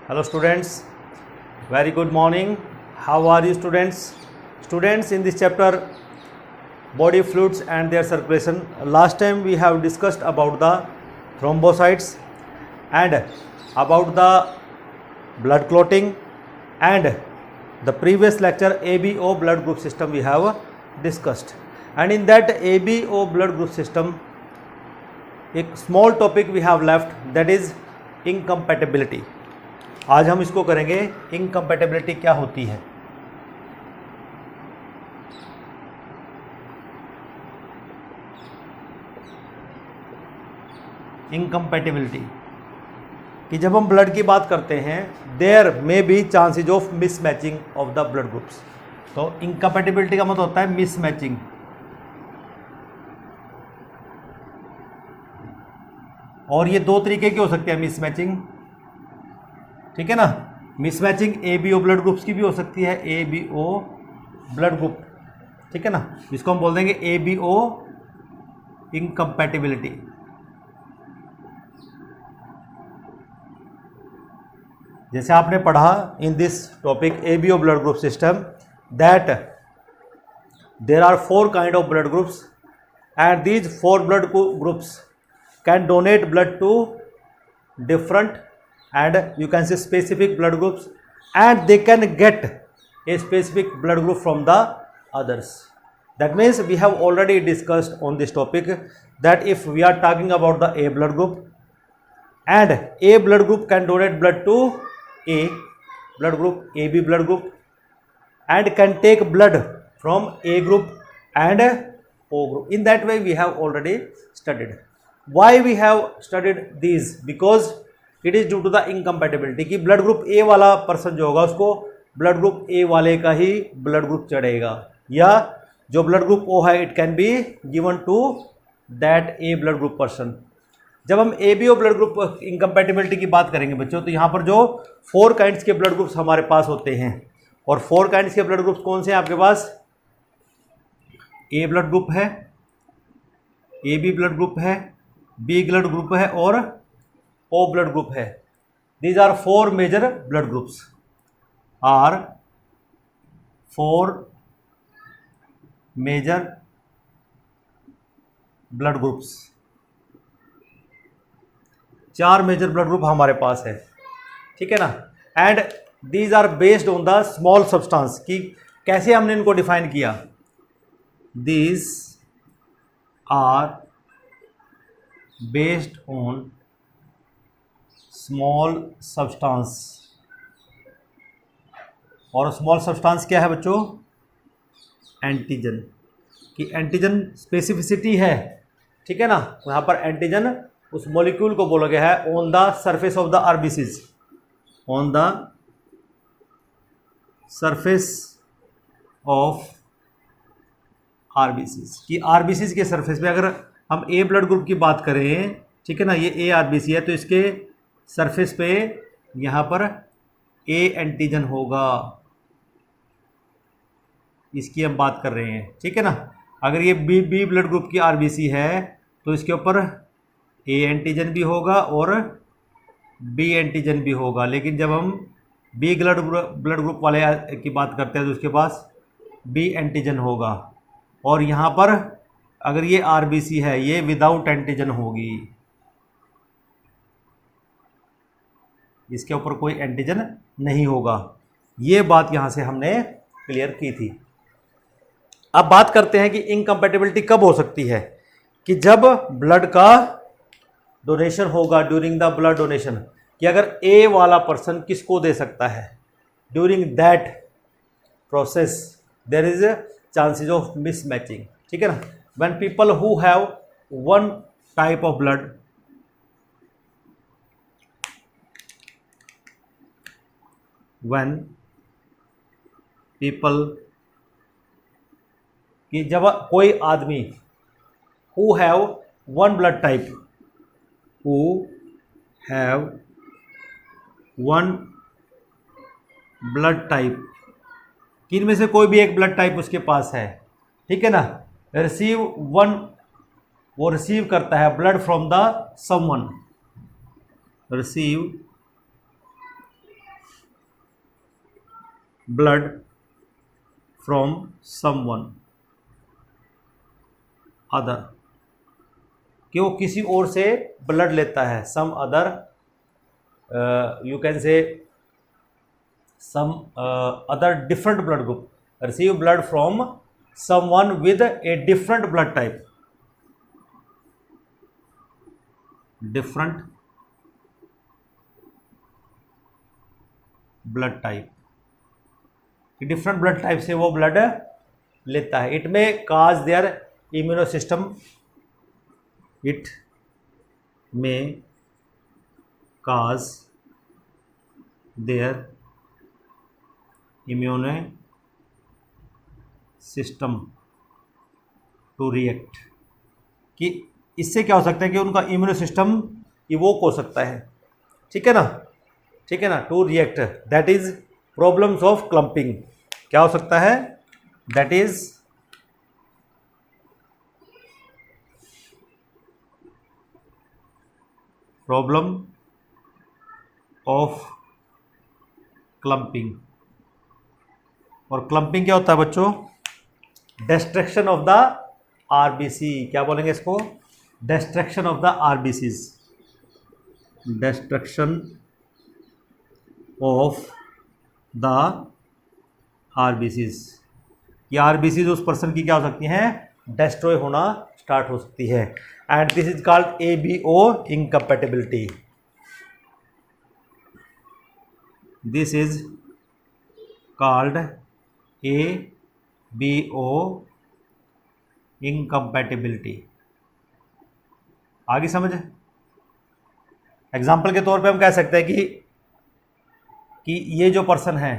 Hello students, very good morning. How are you students? Students, in this chapter body fluids and their circulation, last time we have discussed about the thrombocytes and about the blood clotting, and the previous lecture ABO blood group system we have discussed, and in that ABO blood group system एक small topic we have left, that is incompatibility. आज हम इसको करेंगे incompatibility क्या होती है। Incompatibility कि जब हम ब्लड की बात करते हैं there may be chances of mismatching of the blood groups. तो इनकम्पैटिबिलिटी का मतलब होता है मिसमैचिंग। और ये दो तरीके की हो सकती है मिसमैचिंग, ठीक है ना। मिसमैचिंग एबीओ ब्लड ग्रुप्स की भी हो सकती है, एबीओ ब्लड ग्रुप, ठीक है ना, जिसको हम बोल देंगे एबीओ इनकम्पैटिबिलिटी। जैसे आपने पढ़ा in this topic ABO blood group system that there are 4 kind of blood groups and these 4 blood groups can donate blood to different and you can say specific blood groups, and they can get a specific blood group from the others. That means we have already discussed on this topic that if we are talking about the A blood group, and A blood group can donate blood to A blood group, AB blood group, and can take blood from A group and O group. In that way we have already studied. Why we have studied these? Because it is due to the incompatibility कि blood group A वाला person जो होगा उसको blood group ए वाले का ही blood group चढ़ेगा, या जो ब्लड ग्रुप ओ है it can be given to that A blood group person. जब हम एबीओ ब्लड ग्रुप इनकम्पैटिबिलिटी की बात करेंगे बच्चों, तो यहाँ पर जो 4 काइंड्स के ब्लड ग्रुप्स हमारे पास होते हैं, और 4 काइंड्स के ब्लड ग्रुप्स कौन से हैं आपके पास? ए ब्लड ग्रुप है, ए बी ब्लड ग्रुप है, बी ब्लड ग्रुप है और O blood group है। These are 4 major blood groups, are 4 major blood groups। 4 major blood group हमारे पास है, ठीक है ना। And these are based on the small substance कि कैसे हमने इनको डिफाइन किया। These are based on small substance, और स्मॉल सब्सटेंस क्या है बच्चों? एंटीजन। कि एंटीजन स्पेसिफिसिटी है, ठीक है ना। यहाँ पर एंटीजन उस मॉलिक्यूल को बोला गया है on the surface of the RBCs, on the surface of RBCs. कि आरबीसीज के सरफेस पे अगर हम ए ब्लड ग्रुप की बात करें, ठीक है ना, ये ए आरबीसी है, तो इसके सरफेस पे यहाँ पर ए एंटीजन होगा, इसकी हम बात कर रहे हैं, ठीक है ना। अगर ये बी ब्लड ग्रुप की आरबीसी है तो इसके ऊपर ए एंटीजन भी होगा और बी एंटीजन भी होगा, लेकिन जब हम बी ब्लड ग्रुप वाले की बात करते हैं तो उसके पास बी एंटीजन होगा, और यहाँ पर अगर ये आरबीसी है ये विदाउट एंटीजन होगी, इसके ऊपर कोई एंटीजन नहीं होगा। ये बात यहाँ से हमने क्लियर की थी। अब बात करते हैं कि इनकम्पैटिबिलिटी कब हो सकती है? कि जब ब्लड का डोनेशन होगा, ड्यूरिंग द ब्लड डोनेशन, कि अगर ए वाला पर्सन किसको दे सकता है, during that process there is chances of mismatching, ठीक है ना। When people who have one type of blood, when people कि जब कोई आदमी who have one blood type, who have one blood type, कि इनमें से कोई भी एक ब्लड टाइप उसके पास है, ठीक है ना, रिसीव वन, वो रिसीव करता है blood from the someone, receive blood from someone other, कि वो किसी और से ब्लड लेता है, some other, you can say some other different blood group, receive blood from someone with a different blood type, different blood type, different blood type से वो blood लेता है। It may cause their immuno system, it may cause their immuno system to react, कि इससे क्या हो सकता है कि उनका इम्यूनो सिस्टम इवोक हो सकता है, ठीक है ना, ठीक है ना, to react, that is problems of clumping. क्या हो सकता है? That is problem of clumping. और क्लम्पिंग क्या होता है बच्चों? Destruction of the RBC. क्या बोलेंगे इसको? Destruction of the RBCs, destruction of the RBCs. ये आरबीसीज उस पर्सन की क्या हो सकती हैं? डिस्ट्रॉय होना स्टार्ट हो सकती है। And this is called ABO incompatibility. This is called ABO incompatibility. आगे समझ? एग्जाम्पल के तौर पे हम कह सकते हैं कि ये जो पर्सन है,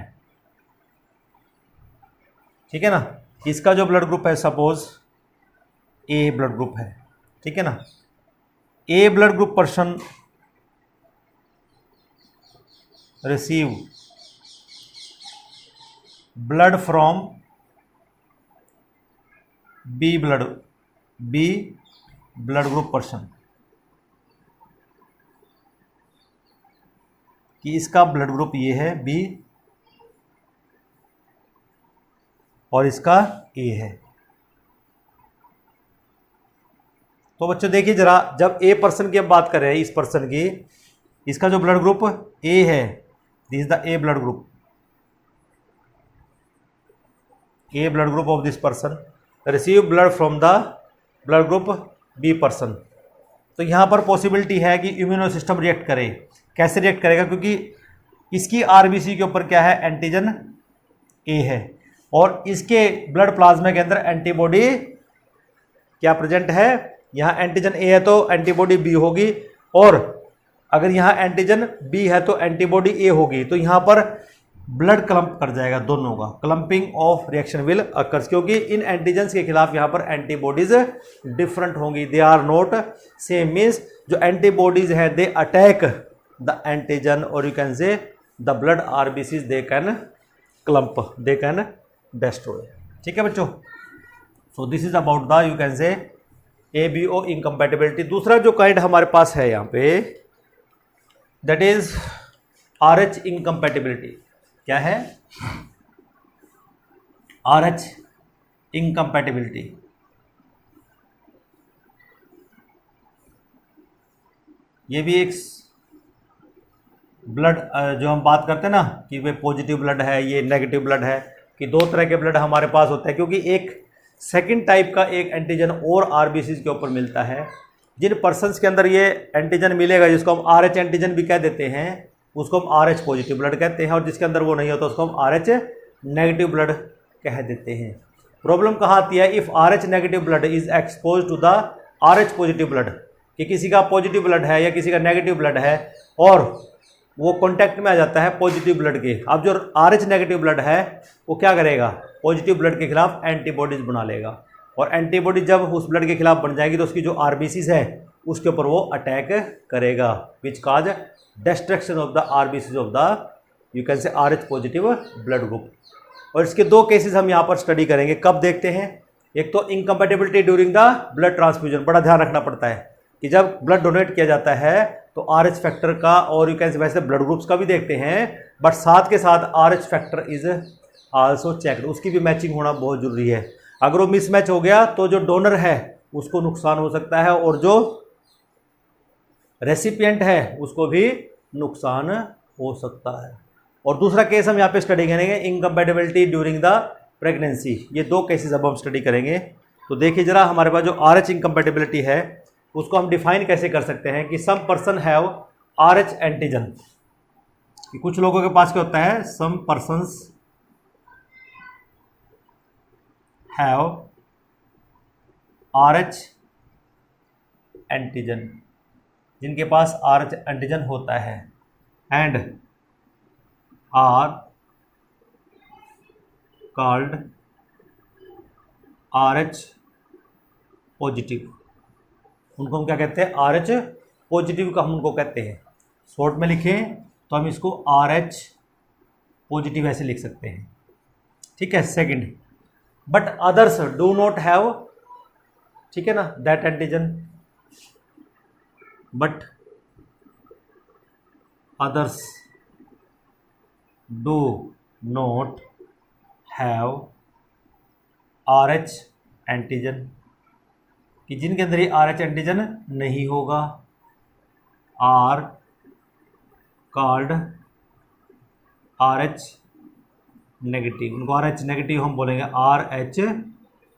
ठीक है ना, इसका जो ब्लड ग्रुप है सपोज A ब्लड ग्रुप है, ठीक है ना, A blood group person receive blood from B blood group person, कि इसका ब्लड ग्रुप ये है B और इसका A है। तो बच्चों देखिए जरा, जब A पर्सन की हम बात कर रहे हैं, इस पर्सन की, इसका जो ब्लड ग्रुप A है, this is the A blood group, A blood group of this person receive blood from the blood group B person. तो यहाँ पर पॉसिबिलिटी है कि इम्यूनो सिस्टम रिएक्ट करे। कैसे रिएक्ट करेगा? क्योंकि इसकी आरबीसी के ऊपर क्या है? एंटीजन A है, और इसके ब्लड प्लाज्मा के अंदर एंटीबॉडी क्या प्रेजेंट है? यहाँ एंटीजन A है तो एंटीबॉडी B होगी, और अगर यहाँ एंटीजन B है तो एंटीबॉडी A होगी। तो यहाँ पर ब्लड क्लम्प कर जाएगा दोनों का, clumping of reaction will occurs, क्योंकि इन एंटीजन्स के खिलाफ यहाँ पर एंटीबॉडीज डिफरेंट होंगी, they are not same. Means जो एंटीबॉडीज हैं दे अटैक द एंटीजन, और you can say the blood RBCs they can clump, they can destroy। ठीक है बच्चों? So this is about the you can say ABO incompatibility. दूसरा जो kind हमारे पास है यहाँ पे, दैट इज RH इनकम्पैटिबिलिटी। क्या है? RH incompatibility. ये भी एक ब्लड जो हम बात करते हैं ना कि वे पॉजिटिव ब्लड है, ये नेगेटिव ब्लड है, कि दो तरह के ब्लड हमारे पास होते हैं, क्योंकि एक सेकंड टाइप का एक एंटीजन और आरबीसीज के ऊपर मिलता है। जिन पर्सन्स के अंदर ये एंटीजन मिलेगा, जिसको हम RH एंटीजन भी कह देते हैं, उसको हम RH पॉजिटिव ब्लड कहते हैं, और जिसके अंदर वो नहीं होता उसको हम RH नेगेटिव ब्लड कह देते हैं। प्रॉब्लम कहाँ आती है? If RH negative blood is expose to the RH positive blood, कि किसी का पॉजिटिव ब्लड है या किसी का नेगेटिव ब्लड है और वो कॉन्टैक्ट में आ जाता है पॉजिटिव ब्लड के। अब जो RH नेगेटिव ब्लड है वो क्या करेगा? पॉजिटिव ब्लड के खिलाफ एंटीबॉडीज बना लेगा, और एंटीबॉडी जब उस ब्लड के खिलाफ बन जाएगी तो उसकी जो आरबीसीज है उसके ऊपर वो अटैक करेगा, which cause destruction of the RBCs of the you can say RH positive blood group. और इसके दो केसेस हम यहाँ पर स्टडी करेंगे। कब देखते हैं? एक तो incompatibility during the blood transfusion. बड़ा ध्यान रखना पड़ता है कि जब ब्लड डोनेट किया जाता है तो RH फैक्टर का और यू कैन से वैसे ब्लड ग्रुप्स का भी देखते हैं, बट साथ के साथ RH factor is also checked, उसकी भी मैचिंग होना बहुत जरूरी है। अगर वो मिसमैच हो गया तो जो डोनर है उसको नुकसान हो सकता है और जो रेसिपिएंट है उसको भी नुकसान हो सकता है। और दूसरा केस हम यहाँ पे स्टडी करेंगे, इनकम्पैटिबिलिटी ड्यूरिंग द प्रेगनेंसी। ये दो केसेस अब हम स्टडी करेंगे। तो देखिए जरा, हमारे पास जो RH इनकम्पैटिबिलिटी है उसको हम डिफाइन कैसे कर सकते हैं कि some person have RH antigen, कि कुछ लोगों के पास क्या होता है, some persons have RH antigen, जिनके पास RH एंटीजन होता है, and are called RH positive. उनको हम क्या कहते हैं, RH पॉजिटिव का हम उनको कहते हैं। शॉर्ट में लिखें तो हम इसको RH पॉजिटिव ऐसे लिख सकते हैं, ठीक है। Second, but others do not have, ठीक है ना, that antigen, but others do not have RH antigen, कि जिनके अंदर ये RH एंटीजन नहीं होगा, आर कॉल्ड RH नेगेटिव। उनको RH नेगेटिव हम बोलेंगे, RH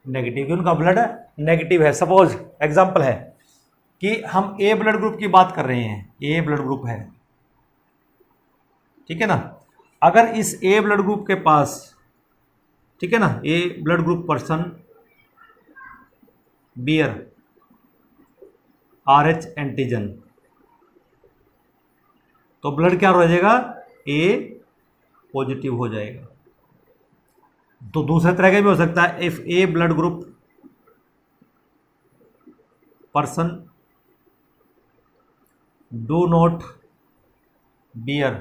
नेगेटिव, कि उनका ब्लड नेगेटिव है। सपोज एग्जांपल है कि हम A ब्लड ग्रुप की बात कर रहे हैं, A ब्लड ग्रुप है, ठीक है ना। अगर इस A ब्लड ग्रुप के पास, ठीक है ना, A blood group person bear RH antigen, तो ब्लड क्या हो जाएगा, A पॉजिटिव हो जाएगा। तो दूसरे तरह का भी हो सकता है, if A blood group person do not bear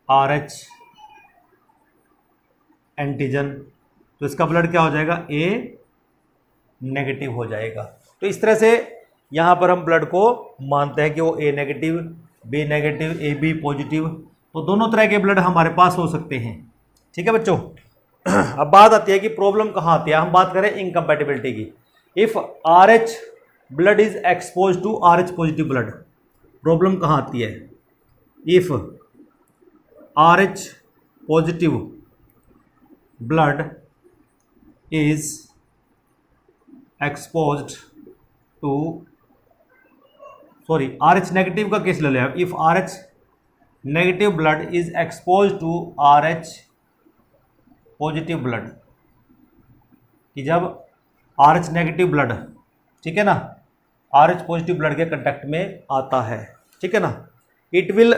RH antigen, तो इसका ब्लड क्या हो जाएगा, A नेगेटिव हो जाएगा। तो इस तरह से यहाँ पर हम ब्लड को मानते हैं कि वो A negative, B negative, AB positive, तो दोनों तरह के ब्लड हमारे पास हो सकते हैं, ठीक है बच्चों। अब बात आती है कि प्रॉब्लम कहाँ आती है। हम बात करें इनकम्पैटिबिलिटी की। If RH blood is expose to RH positive blood, problem कहाँ आती है, if RH positive blood is exposed to, sorry RH negative का केस ले लें। If RH negative blood is expose to RH positive blood, कि जब RH negative blood, ठीक है ना, RH पॉजिटिव ब्लड के कंटेक्ट में आता है, ठीक है ना, it will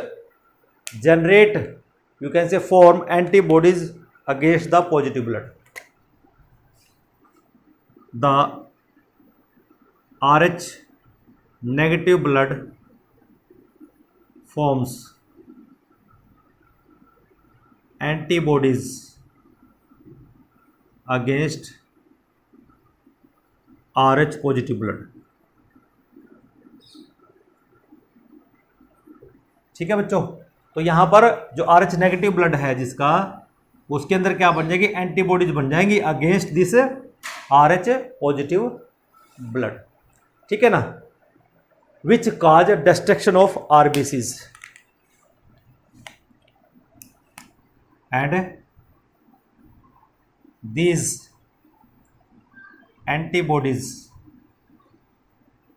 generate, you can say form antibodies against the positive blood. The RH negative blood forms antibodies against RH positive blood, ठीक है बच्चों। तो यहां पर जो RH नेगेटिव ब्लड है जिसका, उसके अंदर क्या बन जाएगी, एंटीबॉडीज बन जाएंगी against this RH positive blood, ठीक है ना, which cause destruction of RBCs and these antibodies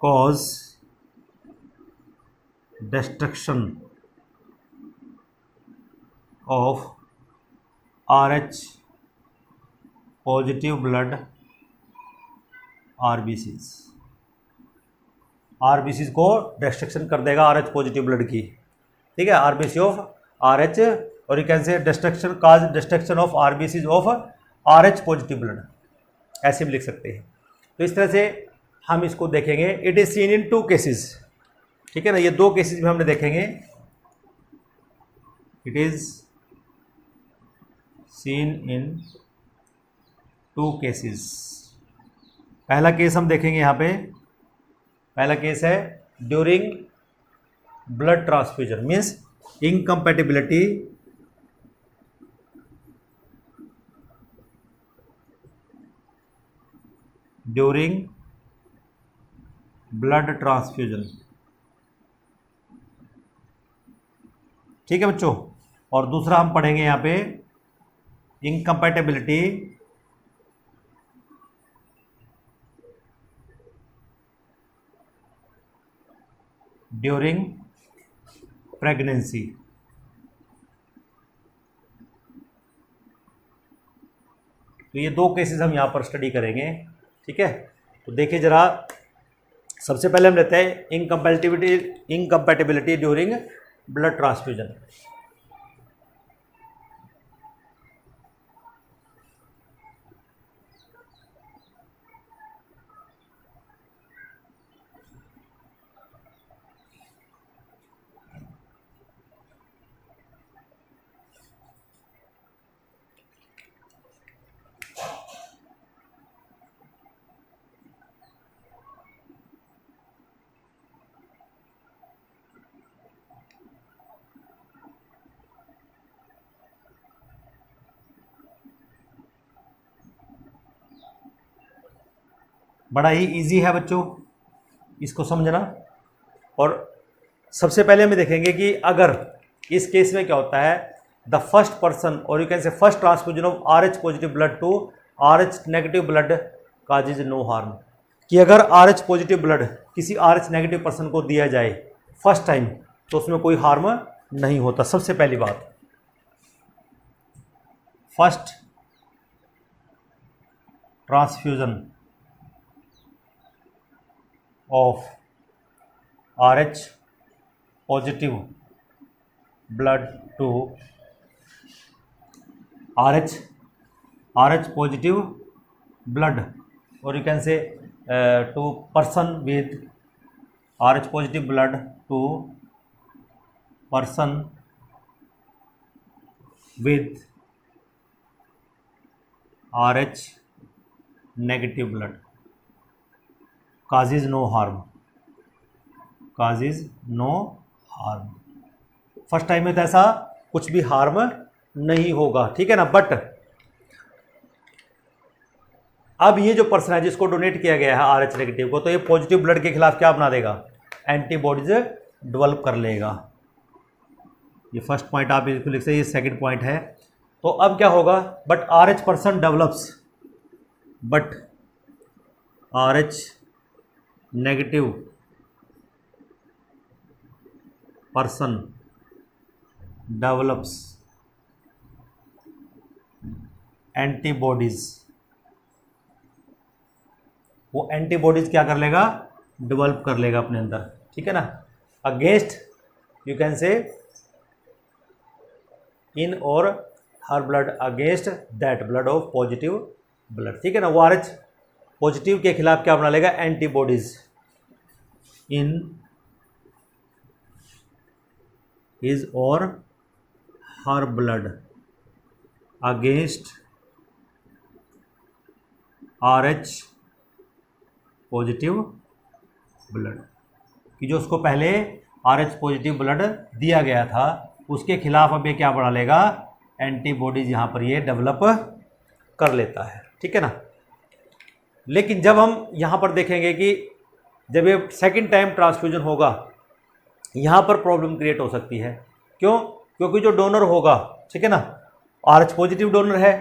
cause destruction of RH positive blood RBCs। RBCs को डिस्ट्रक्शन कर देगा RH पॉजिटिव ब्लड की, ठीक है, RBC ऑफ RH, और यू कैन से destruction cause destruction of RBCs of RH positive blood, ऐसे भी लिख सकते हैं। तो इस तरह से हम इसको देखेंगे। It is seen in 2 cases, ठीक है ना, ये 2 केसेस में हमने देखेंगे। It is seen in 2 cases. पहला केस हम देखेंगे यहाँ पे, पहला केस है during blood transfusion, means incompatibility during blood transfusion. ठीक है बच्चों। और दूसरा हम पढ़ेंगे यहाँ पे इनकम्पैटिबिलिटी ड्यूरिंग प्रेगनेंसी। तो ये दो केसेस हम यहाँ पर स्टडी करेंगे। ठीक है, तो देखिए ज़रा, सबसे पहले हम लेते हैं इनकम्पैटिबिलिटी ड्यूरिंग ब्लड ट्रांसफ्यूजन। बड़ा ही इजी है बच्चों इसको समझना। और सबसे पहले हम देखेंगे कि अगर इस केस में क्या होता है, द फर्स्ट पर्सन और you can say first transfusion of RH positive blood to RH negative blood causes no harm. कि अगर RH पॉजिटिव ब्लड किसी RH नेगेटिव पर्सन को दिया जाए फर्स्ट टाइम तो उसमें कोई हार्म नहीं होता। सबसे पहली बात, first transfusion of RH positive blood to RH positive blood, or you can say to person with RH positive blood to person with RH negative blood causes no harm. Causes no harm. First time में तो ऐसा कुछ भी harm नहीं होगा। ठीक है ना। बट अब ये जो पर्सन है जिसको डोनेट किया गया है RH नेगेटिव को, तो ये पॉजिटिव ब्लड के खिलाफ क्या बना देगा, एंटीबॉडीज डेवलप कर लेगा। ये फर्स्ट पॉइंट आप इसको लिख सकते, ये सेकंड पॉइंट है। तो अब क्या होगा, but RH person develops, but RH negative person develops antibodies. वो एंटीबॉडीज क्या कर लेगा, डेवलप कर लेगा अपने अंदर। ठीक है ना, against you can say in or her blood against that blood of positive blood. ठीक है ना, वो RH पॉजिटिव के खिलाफ क्या बना लेगा, antibodies in his or her blood against RH positive blood. कि जो उसको पहले RH पॉजिटिव ब्लड दिया गया था उसके खिलाफ अब ये क्या बना लेगा, एंटीबॉडीज यहाँ पर ये डेवलप कर लेता है। ठीक है ना। लेकिन जब हम यहाँ पर देखेंगे कि जब ये सेकंड टाइम ट्रांसफ्यूजन होगा, यहाँ पर प्रॉब्लम क्रिएट हो सकती है। क्यों? क्योंकि जो डोनर होगा, ठीक है ना, RH पॉजिटिव डोनर है,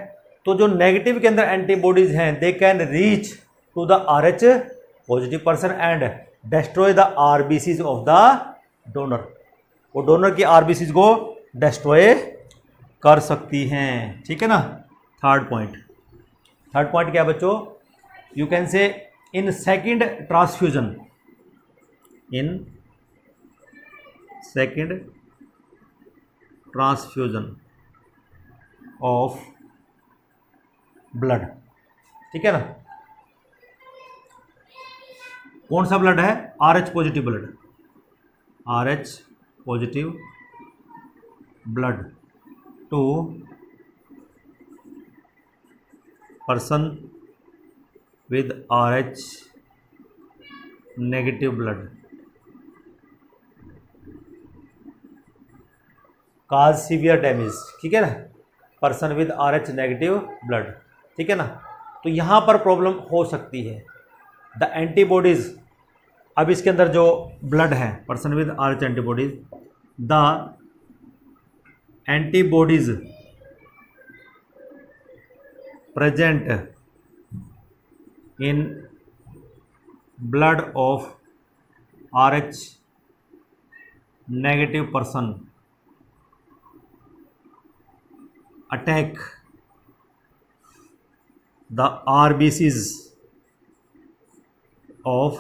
तो जो नेगेटिव के अंदर एंटीबॉडीज हैं they can reach to the RH positive person and destroy the RBCs of the donor. वो डोनर की RBCs को डिस्ट्रॉय कर सकती हैं। ठीक है ना। थर्ड पॉइंट क्या बच्चों, you can say in second transfusion of blood। ठीक है ना। कौन सा ब्लड है, RH positive blood. RH positive blood to person with RH negative blood cause severe damage. ठीक है ना, person with RH negative blood. ठीक है ना। तो यहाँ पर प्रॉब्लम हो सकती है। द एंटीबॉडीज, अब इसके अंदर जो ब्लड है, person with RH antibodies, the antibodies present in blood of RH negative person attack the RBCs of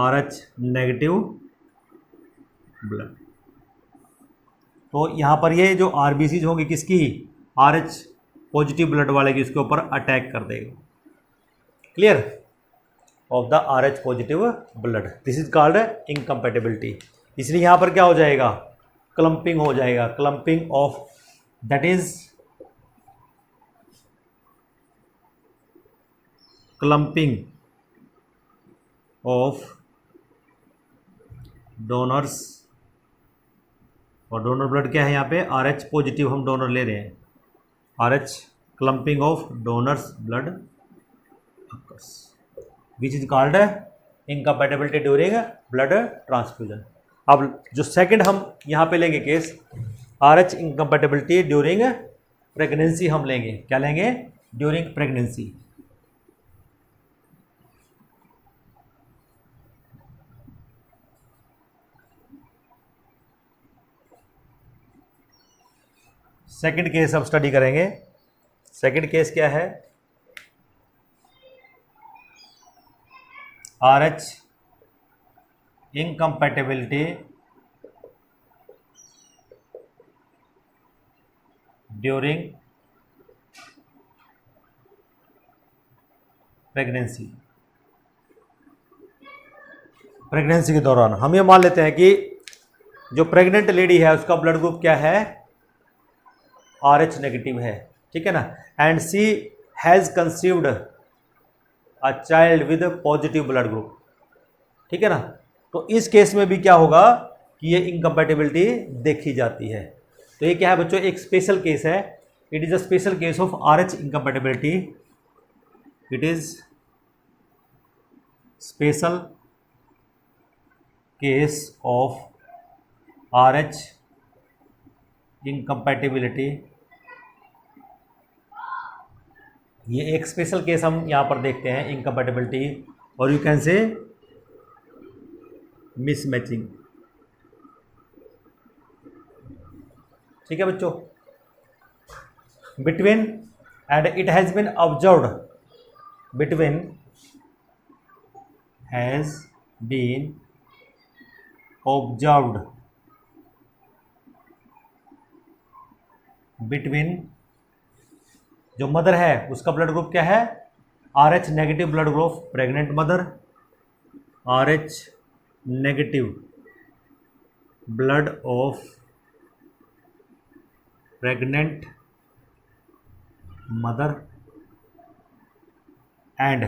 RH negative blood. तो यहाँ पर ये जो RBCs होंगी किसकी, RH पॉजिटिव ब्लड वाले की, उसके ऊपर अटैक कर देगा। Clear, of the RH positive blood, this is called incompatibility. इसलिए यहाँ पर क्या हो जाएगा, क्लम्पिंग हो जाएगा, clumping of, that is clumping of donors, और डोनर ब्लड क्या है यहाँ पे, RH पॉजिटिव हम डोनर ले रहे हैं, RH clumping of donors blood occurs, which is called incompatibility during blood transfusion. अब जो सेकंड हम यहाँ पे लेंगे case, RH incompatibility during pregnancy हम लेंगे, क्या लेंगे, ड्यूरिंग प्रेगनेंसी। सेकंड केस हम स्टडी करेंगे। सेकंड केस क्या है, RH incompatibility during pregnancy. Pregnancy के दौरान हम ये मान लेते हैं कि जो प्रेग्नेंट लेडी है उसका ब्लड ग्रुप क्या है, RH नेगेटिव है, ठीक है ना, and she has conceived a child with positive blood group, ठीक है ना। तो इस केस में भी क्या होगा कि ये इनकम्पैटिबिलिटी देखी जाती है। तो ये क्या है बच्चों, एक स्पेशल केस है, it is a special case of RH incompatibility, it is special case of RH incompatibility. ये एक स्पेशल केस हम यहाँ पर देखते हैं इनकम्पैटिबिलिटी, और यू कैन से मिसमैचिंग, ठीक है बच्चों, between, and it has been observed, between has been observed between, जो मदर है उसका ब्लड ग्रुप क्या है, RH negative blood group, pregnant mother, RH negative blood of pregnant mother and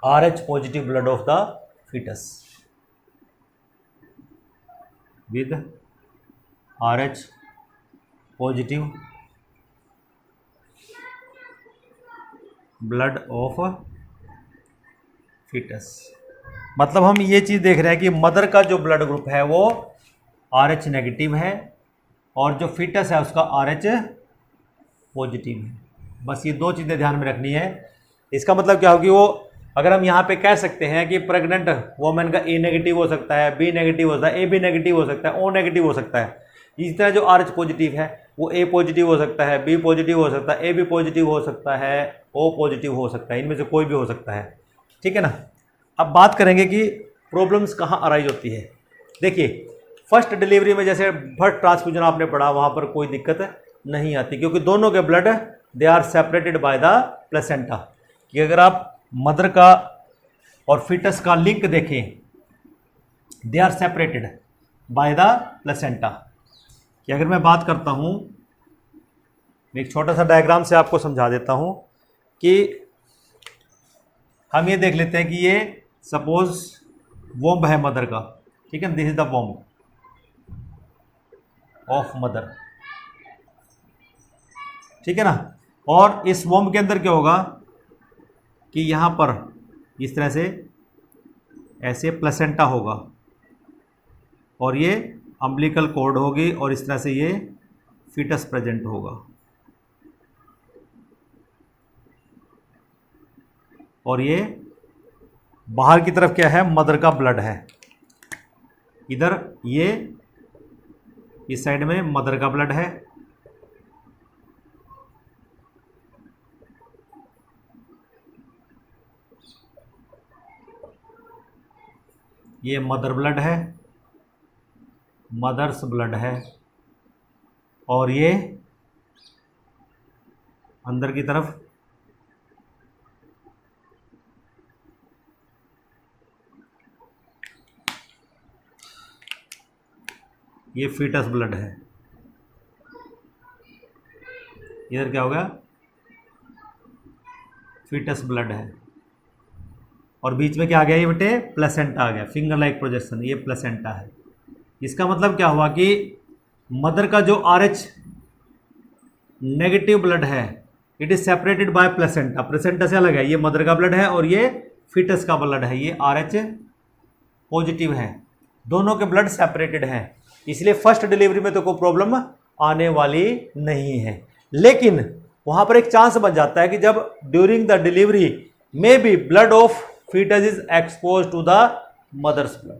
RH positive blood of the fetus with RH positive blood of fetus. मतलब हम ये चीज़ देख रहे हैं कि मदर का जो ब्लड ग्रुप है वो RH नेगेटिव है और जो फीटस है उसका RH पॉजिटिव है। बस ये दो चीज़ें ध्यान में रखनी है। इसका मतलब क्या होगी, वो अगर हम यहाँ पे कह सकते हैं कि प्रेग्नेंट वोमेन का A नेगेटिव हो सकता है, B नेगेटिव हो सकता है, AB नेगेटिव हो सकता है, O नेगेटिव हो सकता है। इसी तरह जो RH पॉजिटिव है वो A पॉजिटिव हो सकता है, B पॉजिटिव हो सकता है, AB पॉजिटिव हो सकता है, O पॉजिटिव हो सकता है, इनमें से कोई भी हो सकता है, ठीक है ना। अब बात करेंगे कि प्रॉब्लम्स कहाँ अराइज होती है। देखिए फर्स्ट डिलीवरी में जैसे फर्स्ट ट्रांसफ्यूजन आपने पढ़ा, वहाँ पर कोई दिक्कत नहीं आती क्योंकि दोनों के blood they are separated by the placenta. कि अगर आप मदर का और फीटस का लिंक देखें, they are separated by the placenta. कि अगर मैं बात करता हूँ, एक छोटा सा डायग्राम से आपको समझा देता हूँ कि हम ये देख लेते हैं कि ये सपोज वोम्ब है मदर का, ठीक है, this is the womb of mother, ठीक है ना। और इस वॉर्म के अंदर क्या होगा कि यहाँ पर इस तरह से ऐसे प्लेसेंटा होगा और ये अम्बिलिकल कॉर्ड होगी और इस तरह से ये फीटस प्रेजेंट होगा और ये बाहर की तरफ क्या है, मदर का ब्लड है। इधर ये इस साइड में मदर का ब्लड है, ये मदर ब्लड है, मदर्स ब्लड है और ये अंदर की तरफ ये फीटस ब्लड है। इधर क्या हो गया, फीटस ब्लड है और बीच में क्या आ गया, ये बेटे प्लेसेंटा आ गया, फिंगर लाइक प्रोजेक्शन, ये प्लेसेंटा है। इसका मतलब क्या हुआ कि मदर का जो RH नेगेटिव ब्लड है it is separated by placenta, placenta से अलग है, ये मदर का ब्लड है और ये फीटस का ब्लड है, ये RH पॉजिटिव है, दोनों के ब्लड सेपरेटेड हैं, इसलिए फर्स्ट डिलीवरी में तो कोई प्रॉब्लम आने वाली नहीं है। लेकिन वहां पर एक चांस बन जाता है कि जब during the delivery may be blood of fetus is expose to the mother's blood,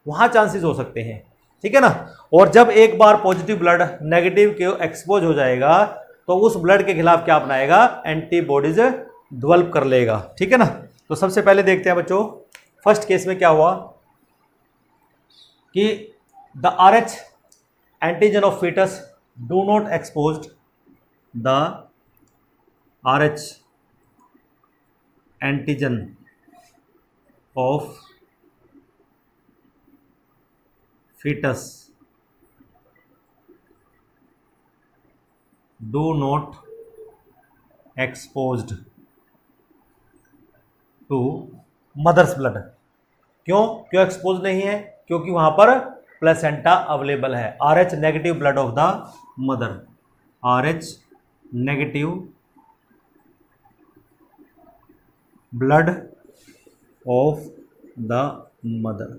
वहां चांसेस हो सकते हैं, ठीक है ना। और जब एक बार पॉजिटिव ब्लड नेगेटिव के एक्सपोज हो जाएगा तो उस ब्लड के खिलाफ क्या अपनाएगा, एंटीबॉडीज डेवलप कर लेगा, ठीक है ना। तो सबसे पहले देखते हैं बच्चों, फर्स्ट केस में क्या हुआ कि the RH antigen of fetus do not exposed, the RH antigen of fetus do not exposed to mother's blood। क्यों एक्सपोज नहीं है, क्योंकि वहां पर प्लेसेंटा अवेलेबल है। RH negative blood of the mother, RH negative blood of the mother.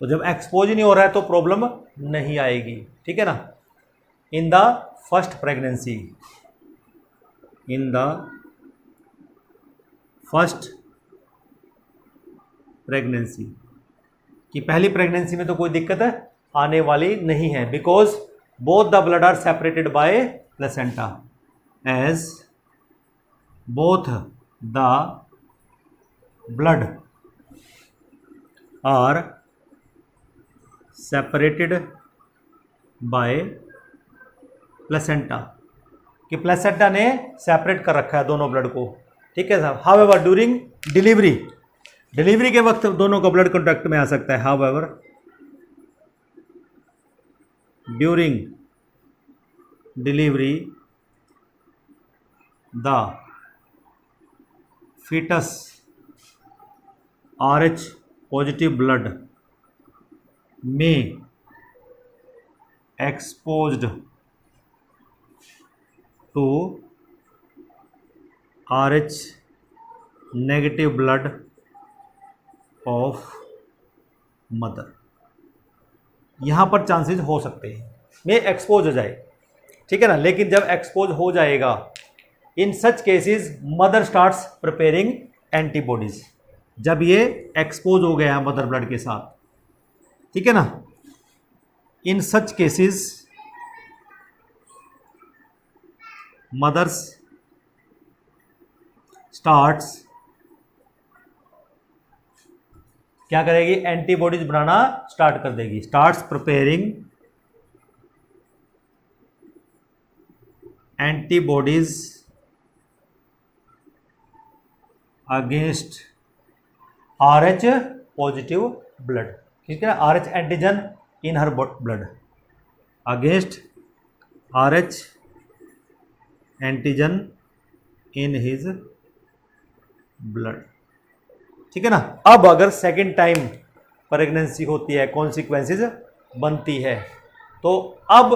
तो जब expose ही नहीं हो रहा है तो प्रॉब्लम नहीं आएगी, ठीक है ना। In the first pregnancy, in the first pregnancy, कि पहली प्रेगनेंसी में तो कोई दिक्कत आने वाली नहीं है, because both the blood are separated by placenta, as both the blood are separated by placenta, कि प्लेसेंटा ने सेपरेट कर रखा है दोनों ब्लड को, ठीक है साहब। हाउएवर ड्यूरिंग डिलीवरी के वक्त दोनों का ब्लड कॉन्टैक्ट में आ सकता है। However during delivery the fetus RH positive blood may exposed to RH negative blood of mother। यहाँ पर चांसेस हो सकते हैं में एक्सपोज हो जाए, ठीक है ना। लेकिन जब एक्सपोज हो जाएगा, in such cases mother starts preparing antibodies, जब ये एक्सपोज हो गया मदर ब्लड के साथ, ठीक है ना। इन सच केसेस मदर्स स्टार्ट्स क्या करेगी, एंटीबॉडीज बनाना स्टार्ट कर देगी, starts preparing antibodies against RH positive blood, ठीक है। RH antigen in her blood against RH antigen in his blood, ठीक है ना। अब अगर सेकेंड टाइम प्रेगनेंसी होती है, कॉन्सिक्वेंसेस बनती है, तो अब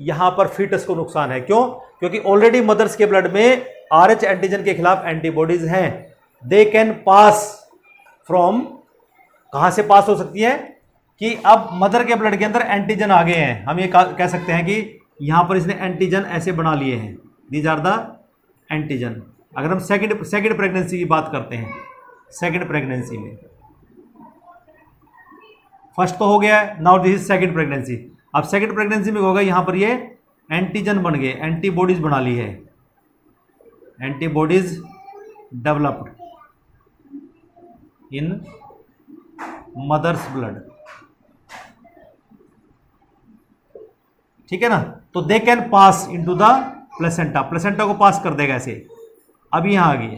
यहां पर फीटस को नुकसान है। क्यों? क्योंकि ऑलरेडी मदर्स के ब्लड में RH एंटीजन के खिलाफ एंटीबॉडीज हैं। दे कैन पास फ्रॉम, कहां से पास हो सकती है कि अब मदर के ब्लड के अंदर एंटीजन आ गए हैं, हम ये कह सकते हैं कि यहां पर इसने एंटीजन ऐसे बना लिए हैं, दीज आर द एंटीजन। अगर हम सेकंड प्रेगनेंसी की बात करते हैं, सेकंड प्रेगनेंसी में फर्स्ट तो हो गया है, now this is second pregnancy. अब सेकंड प्रेगनेंसी में होगा यहां पर ये एंटीजन बन गए, एंटीबॉडीज बना ली है, antibodies developed in mother's blood, ठीक है ना। तो they can pass into the placenta, placenta को पास कर देगा ऐसे, अब यहां आ गई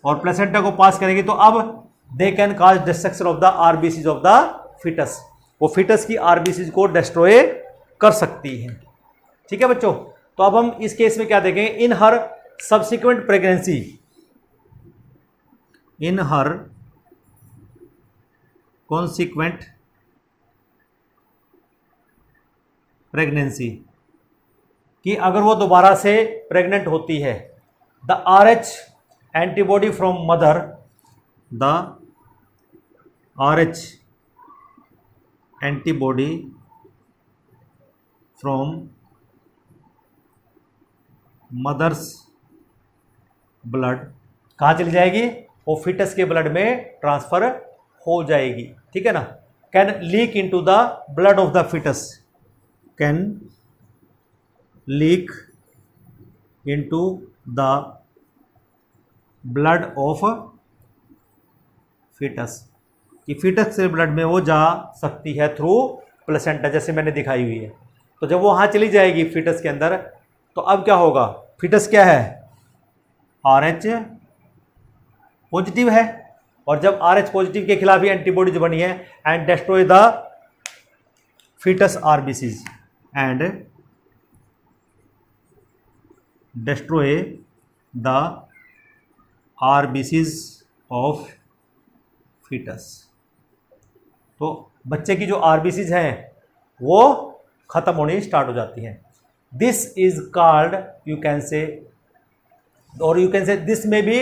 और प्लेसेंटा को पास करेगी, तो अब they can cause destruction of the RBCs of the fetus, वो फीटस की आरबीसीज को डिस्ट्रॉय कर सकती है, ठीक है बच्चों। तो अब हम इस केस में क्या देखेंगे, in her subsequent pregnancy, in her consequent pregnancy, कि अगर वो दोबारा से प्रेग्नेंट होती है, the RH antibody from mother, the RH antibody from mother's blood कहाँ चली जाएगी, वो फीटस के ब्लड में ट्रांसफर हो जाएगी, ठीक है ना। Can leak into the blood of the fetus, can leak into the blood of fetus, कि फीटस के ब्लड में वो जा सकती है थ्रू प्लेसेंटा, जैसे मैंने दिखाई हुई है। तो जब वो वहाँ चली जाएगी फीटस के अंदर, तो अब क्या होगा, फीटस क्या है, RH पॉजिटिव है, और जब RH पॉजिटिव के खिलाफ ही एंटीबॉडीज बनी है, and destroy the fetus RBCs, and destroy the RBCs of fetus. तो बच्चे की जो आरबीसीज हैं वो खत्म होनी स्टार्ट हो जाती हैं। This is called, you can say, और यू कैन से दिस में भी,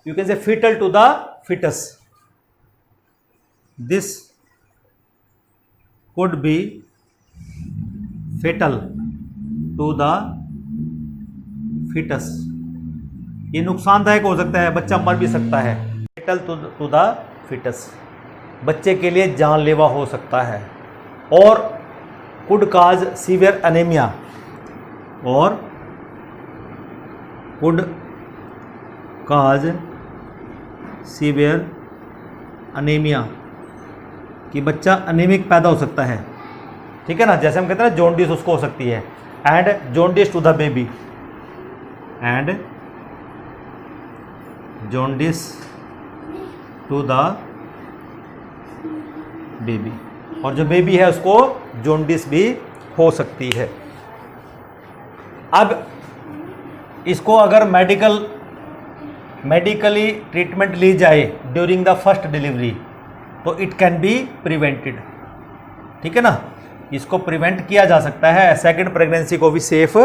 you can say fetal to the fetus, this could be fetal to the fetus, ये नुकसानदायक हो सकता है, बच्चा मर भी सकता है। फेटल टू द फीटस, बच्चे के लिए जानलेवा हो सकता है, और कुड काज सीवियर अनेमिया, और कुड काज सीवियर अनेमिया, कि बच्चा अनेमिक पैदा हो सकता है, ठीक है ना। जैसे हम कहते हैं ना जॉन्डिस, उसको हो सकती है, and jaundice to the baby, and jaundice to the baby, और जो बेबी है उसको जॉन्डिस भी हो सकती है। अब इसको अगर मेडिकली ट्रीटमेंट ली जाए ड्यूरिंग द फर्स्ट डिलीवरी, तो इट कैन बी प्रिवेंटेड, ठीक है ना, इसको प्रिवेंट किया जा सकता है, सेकंड प्रेगनेंसी को भी सेफ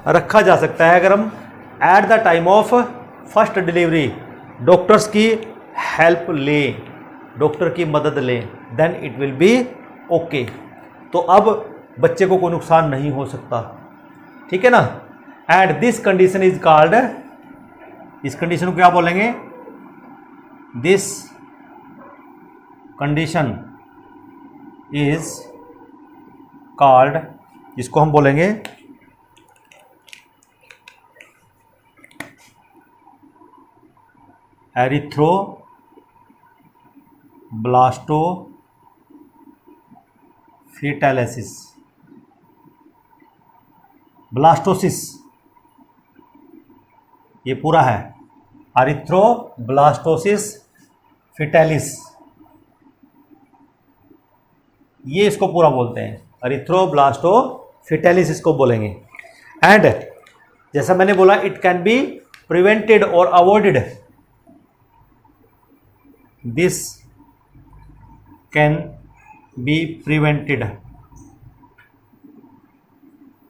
रखा जा सकता है अगर हम at the time of first delivery doctors की हेल्प लें, डॉक्टर की मदद लें, then it will be okay. तो अब बच्चे को कोई नुकसान नहीं हो सकता, ठीक है ना। And this condition is called, इस कंडीशन को क्या बोलेंगे, दिस कंडीशन इज कॉल्ड, इसको हम बोलेंगे एरिथ्रोब्लास्टोफिटालिसिस, ब्लास्टोसिस, ये पूरा है एरिथ्रोब्लास्टोसिस फिटालिस, ये इसको पूरा बोलते हैं, एरिथ्रोब्लास्टोफिटालिस इसको बोलेंगे। एंड जैसा मैंने बोला, इट कैन बी प्रिवेंटेड और avoided, this can be prevented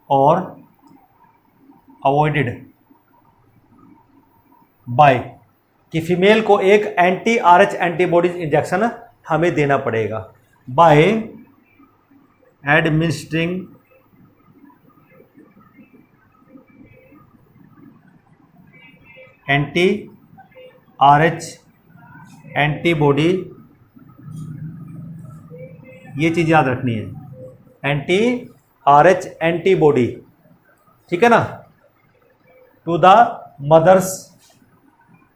और अवॉइडेड बाय, कि फीमेल को एक एंटी RH एंटीबॉडीज इंजेक्शन हमें देना पड़ेगा by administering anti RH antibody, ये चीज़ याद रखनी है, एंटी RH एंटीबॉडी, ठीक है ना, to the mothers,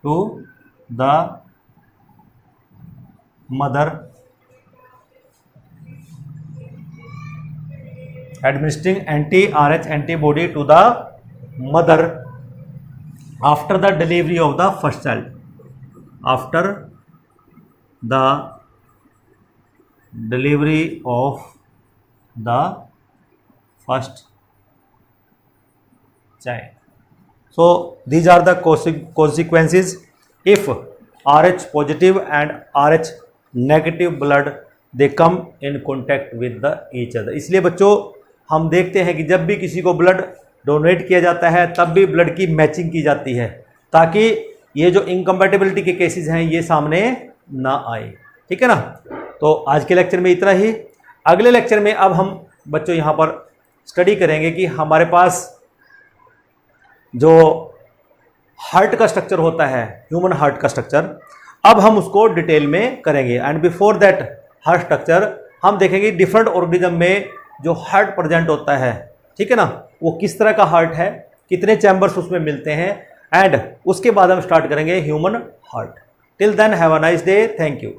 to the mother, administering anti RH antibody to the mother after the delivery of the first child, after the delivery of the first child. So these are the consequences if RH positive and RH negative blood they come in contact with the each other. इसलिए बच्चों हम देखते हैं कि जब भी किसी को ब्लड डोनेट किया जाता है तब भी ब्लड की मैचिंग की जाती है ताकि ये जो इनकम्पैटिबिलिटी के केसेस हैं ये सामने ना आए, ठीक है ना. तो आज के लेक्चर में इतना ही. अगले लेक्चर में अब हम बच्चों यहाँ पर स्टडी करेंगे कि हमारे पास जो हार्ट का स्ट्रक्चर होता है, ह्यूमन हार्ट का स्ट्रक्चर, अब हम उसको डिटेल में करेंगे. And before that heart structure हम देखेंगे डिफरेंट ऑर्गेनिज्म में जो हार्ट प्रेजेंट होता है, ठीक है ना, वो किस तरह का हार्ट है, कितने चैम्बर्स उसमें मिलते हैं, एंड उसके बाद हम स्टार्ट करेंगे human heart. Till then have a nice day. Thank you.